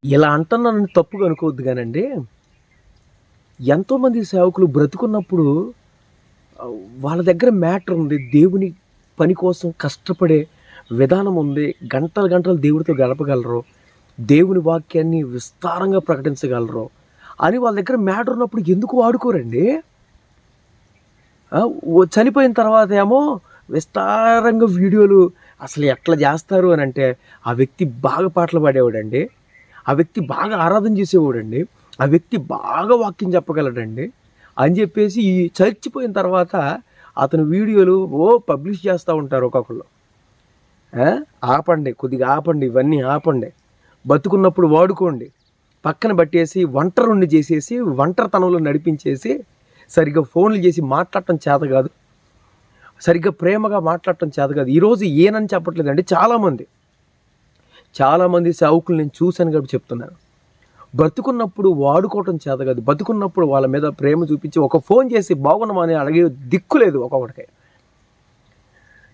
ఇలా అంటున్నానని తప్పుగా అనుకోవద్దు కానండి. ఎంతోమంది సేవకులు బ్రతుకున్నప్పుడు వాళ్ళ దగ్గర మ్యాటర్ ఉంది. దేవుని పని కోసం కష్టపడే విధానం ఉంది. గంటలు గంటలు దేవుడితో గడపగలరు. దేవుని వాక్యాన్ని విస్తారంగా ప్రకటించగలరు అని వాళ్ళ దగ్గర మ్యాటర్ ఉన్నప్పుడు ఎందుకు వాడుకోరండి? చనిపోయిన తర్వాత ఏమో విస్తారంగా వీడియోలు అసలు ఎట్లా చేస్తారు అని అంటే, ఆ వ్యక్తి బాగా పాటలు పాడేవాడండి, ఆ వ్యక్తి బాగా ఆరాధన చేసేవాడండి, ఆ వ్యక్తి బాగా వాక్యం చెప్పగలడండి అని చెప్పేసి ఈ చచ్చిపోయిన తర్వాత అతని వీడియోలు పబ్లిష్ చేస్తూ ఉంటారు ఒక్కొక్కళ్ళు. ఆపండి, కొద్దిగా ఆపండి, ఇవన్నీ ఆపండి. బతుకున్నప్పుడు వాడుకోండి, పక్కన పట్టేసి ఒంటరుండి చేసేసి ఒంటరితనంలో నడిపించేసి సరిగ్గా ఫోన్లు చేసి మాట్లాడటం చేత కాదు, సరిగ్గా ప్రేమగా మాట్లాడటం చేత కాదు. ఈరోజు ఏనని చెప్పట్లేదండి, చాలామంది సేవకులు నేను చూశాను కాబట్టి చెప్తున్నాను. బతుకున్నప్పుడు వాడుకోవటం చేత కాదు, బతుకున్నప్పుడు వాళ్ళ మీద ప్రేమ చూపించి ఒక ఫోన్ చేసి బాగున్నామని అడిగే దిక్కు లేదు ఒక్కొక్కటికి.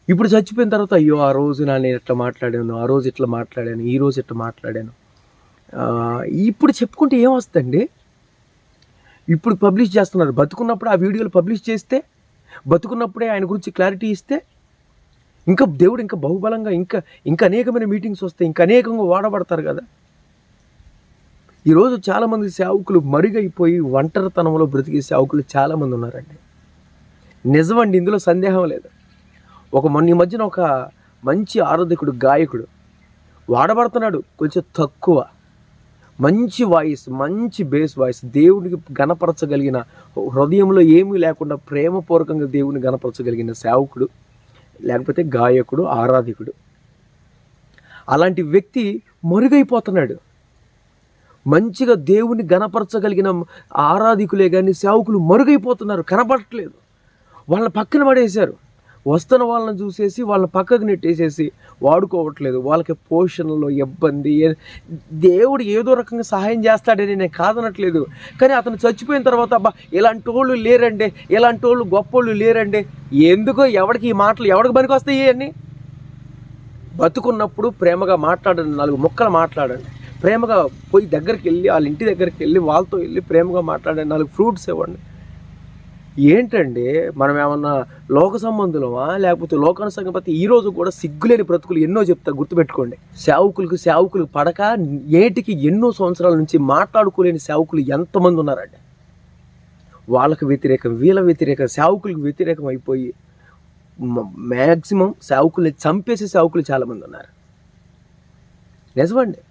ఇప్పుడు చచ్చిపోయిన తర్వాత అయ్యో ఆ రోజు నేను ఇట్లా మాట్లాడాను, ఆ రోజు ఇట్లా మాట్లాడాను, ఈ రోజు ఇట్లా మాట్లాడాను, ఇప్పుడు చెప్పుకుంటే ఏమొస్తుందండి? ఇప్పుడు పబ్లిష్ చేస్తున్నారు. బతుకున్నప్పుడు ఆ వీడియోలు పబ్లిష్ చేస్తే, బతుకున్నప్పుడే ఆయన గురించి క్లారిటీ ఇస్తే ఇంకా దేవుడు ఇంకా బహుబలంగా ఇంకా అనేకమైన మీటింగ్స్ వస్తాయి, ఇంకా అనేకంగా వాడబడతారు కదా. ఈరోజు చాలామంది సేవకులు మరుగైపోయి ఒంటరితనంలో బ్రతికే సేవకులు చాలామంది ఉన్నారండి. నిజమండి, ఇందులో సందేహం లేదు. ఈ మధ్యన ఒక మంచి ఆరాధకుడు, గాయకుడు వాడబడుతున్నాడు, కొంచెం తక్కువ, మంచి వాయిస్, మంచి బేస్ వాయిస్, దేవుడికి గణపరచగలిగిన, హృదయంలో ఏమీ లేకుండా ప్రేమపూర్వకంగా దేవుని గణపరచగలిగిన సేవకుడు, లేకపోతే గాయకుడు, ఆరాధకుడు, అలాంటి వ్యక్తి మరుగైపోతున్నాడు. మంచిగా దేవుని గణపరచగలిగిన ఆరాధికులే కానీ సేవకులు మరుగైపోతున్నారు, కనపడట్లేదు. వాళ్ళని పక్కన పడేశారు. వస్తున్న వాళ్ళని చూసేసి వాళ్ళని పక్కకు నెట్టేసేసి వాడుకోవట్లేదు. వాళ్ళకి పోషణలో ఇబ్బంది. దేవుడు ఏదో రకంగా సహాయం చేస్తాడని నేను కాదనట్లేదు, కానీ అతను చచ్చిపోయిన తర్వాత అబ్బా ఇలాంటి వాళ్ళు లేరండి, ఇలాంటి వాళ్ళు గొప్పోళ్ళు లేరండి, ఎందుకో ఎవడికి ఈ మాటలు ఎవడికి పనికి వస్తాయి అన్నీ? బతుకున్నప్పుడు ప్రేమగా మాట్లాడండి, 4 ముక్కలు మాట్లాడండి, ప్రేమగా పోయి దగ్గరికి వెళ్ళి వాళ్ళ ఇంటి దగ్గరికి వెళ్ళి వాళ్ళతో వెళ్ళి ప్రేమగా మాట్లాడండి, 4 ఫ్రూట్స్ ఇవ్వండి. ఏంటండి మనం ఏమన్నా లోక సంబంధులమా, లేకపోతే లోకానుసంగపతి? ఈరోజు కూడా సిగ్గులేని బ్రతుకులు ఎన్నో చెప్తా, గుర్తుపెట్టుకోండి. సేవకులకు పడక నేటికి ఎన్నో సంవత్సరాల నుంచి మాట్లాడుకోలేని సేవకులు ఎంతమంది ఉన్నారండి. వాళ్ళకు వ్యతిరేకం, వీళ్ళ వ్యతిరేకం, సేవకులకు వ్యతిరేకం అయిపోయి మ్యాక్సిమం సేవకుల్ని చంపేసే సేవకులు చాలామంది ఉన్నారు. నిజమండి.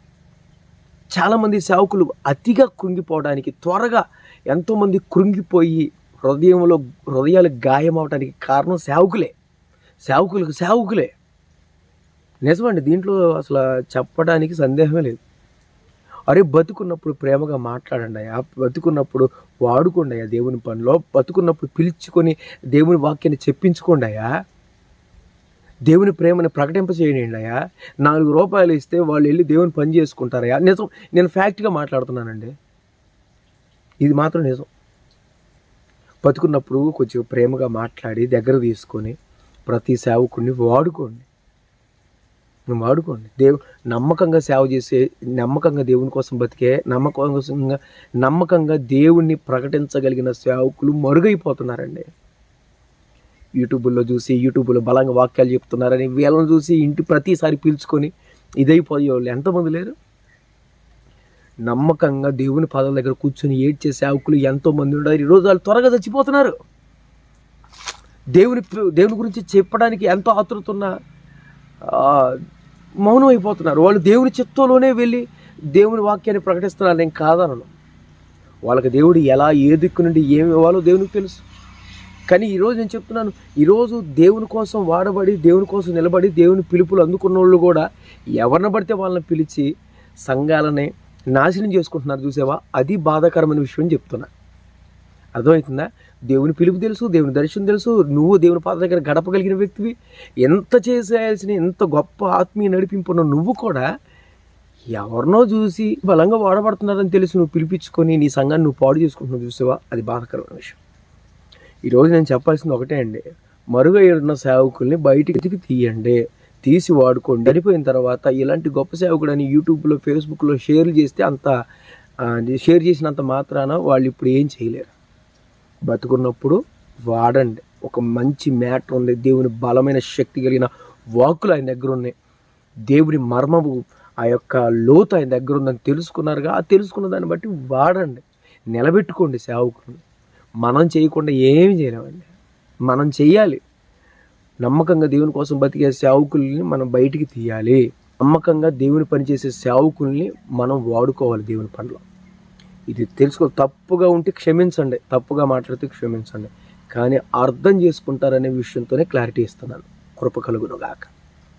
చాలామంది సేవకులు అతిగా కృంగిపోవడానికి, త్వరగా ఎంతోమంది కృంగిపోయి హృదయాలు గాయం అవడానికి కారణం సేవకులే. నిజమండి, దీంట్లో అసలు చెప్పడానికి సందేహమే లేదు. అరే బతుకున్నప్పుడు ప్రేమగా మాట్లాడండి అయ్యా, బతుకున్నప్పుడు వాడుకోండి అయ్యా దేవుని పనిలో, బతుకున్నప్పుడు పిలుచుకొని దేవుని వాక్యాన్ని చెప్పించుకోండి అయ్యా, దేవుని ప్రేమని ప్రకటింపచేయండి అయ్యా. 4 రూపాయలు ఇస్తే వాళ్ళు వెళ్ళి దేవుని పని చేసుకుంటారయ్యా. నిజం, నేను ఫ్యాక్ట్గా మాట్లాడుతున్నానండి, ఇది మాత్రం నిజం. బతుకున్నప్పుడు కొంచెం ప్రేమగా మాట్లాడి దగ్గర తీసుకొని ప్రతి సేవకుడిని వాడుకోండి. నమ్మకంగా సేవ చేసే, నమ్మకంగా దేవుని కోసం బతికే, నమ్మకంగా దేవుణ్ణి ప్రకటించగలిగిన సేవకులు మరుగైపోతున్నారండి. యూట్యూబ్లో బలంగా వాక్యాలు చెప్తున్నారని వీళ్ళని చూసి ఇంటి ప్రతిసారి పీల్చుకొని ఇదైపోయే వాళ్ళు ఎంతమంది లేరు? నమ్మకంగా దేవుని పాదాల దగ్గర కూర్చొని ఏడ్చే సేవకులు ఎంతోమంది ఉన్నారు. ఈరోజు వాళ్ళు త్వరగా చచ్చిపోతున్నారు. దేవుని గురించి చెప్పడానికి ఎంతో ఆతృత ఉన్న మౌనం అయిపోతున్నారు. వాళ్ళు దేవుని చిత్తంలోనే వెళ్ళి దేవుని వాక్యాన్ని ప్రకటిస్తున్నారు. నేను కాదనను, వాళ్ళకి దేవుడు ఎలా, ఏ దిక్కు నుండి ఏమి ఇవ్వాలో దేవునికి తెలుసు. కానీ ఈరోజు నేను చెప్తున్నాను, ఈరోజు దేవుని కోసం వాడబడి, దేవుని కోసం నిలబడి, దేవుని పిలుపులు అందుకున్న వాళ్ళు కూడా ఎవరిని పడితే వాళ్ళని పిలిచి సంఘాలని నాశనం చేసుకుంటున్నారు. చూసావా? అది బాధాకరమైన విషయం చెప్తున్నా. అర్థమవుతుందా? దేవుని పిలుపు తెలుసు, దేవుని దర్శనం తెలుసు, నువ్వు దేవుని పాద దగ్గర గడపగలిగిన వ్యక్తివి, ఎంత చేసేయాల్సిన, ఎంత గొప్ప ఆత్మీయ నడిపింపున్న నువ్వు కూడా ఎవరినో చూసి బలంగా వాడబడుతున్నారని తెలుసు నువ్వు పిలిపించుకొని నీ సంఘాన్ని నువ్వు పాడు చేసుకుంటున్నావు. చూసావా? అది బాధాకరమైన విషయం. ఈరోజు నేను చెప్పాల్సింది ఒకటే అండి, మరుగై ఉన్న సేవకుల్ని బయటికి తీసి వాడుకోండి. చనిపోయిన తర్వాత ఇలాంటి గొప్ప సేవకుడని యూట్యూబ్లో, ఫేస్బుక్లో షేర్లు చేస్తే షేర్ చేసినంత మాత్రాన వాళ్ళు ఇప్పుడు ఏం చేయలేరు. బతుకున్నప్పుడు వాడండి. ఒక మంచి మ్యాటర్ ఉంది, దేవుని బలమైన శక్తి కలిగిన వాక్కులు ఆయన దగ్గర ఉన్నాయి, దేవుని మర్మము ఆ యొక్క లోతు ఆయన దగ్గర ఉందని తెలుసుకున్నారుగా. ఆ తెలుసుకున్న దాన్ని బట్టి వాడండి, నిలబెట్టుకోండి సేవకులను. మనం చేయకుండా ఏమి చేయలేమండి. మనం చెయ్యాలి. నమ్మకంగా దేవుని కోసం బతికే సేవకుల్ని మనం బయటికి తీయాలి. నమ్మకంగా దేవుని పనిచేసే సేవకుల్ని మనం వాడుకోవాలి దేవుని పనిలో. ఇది తెలుసుకో. తప్పుగా ఉంటే క్షమించండి, తప్పుగా మాట్లాడితే క్షమించండి, కానీ అర్థం చేసుకుంటారనే విషయంతోనే క్లారిటీ ఇస్తున్నాను. కృప కలుగును గాక.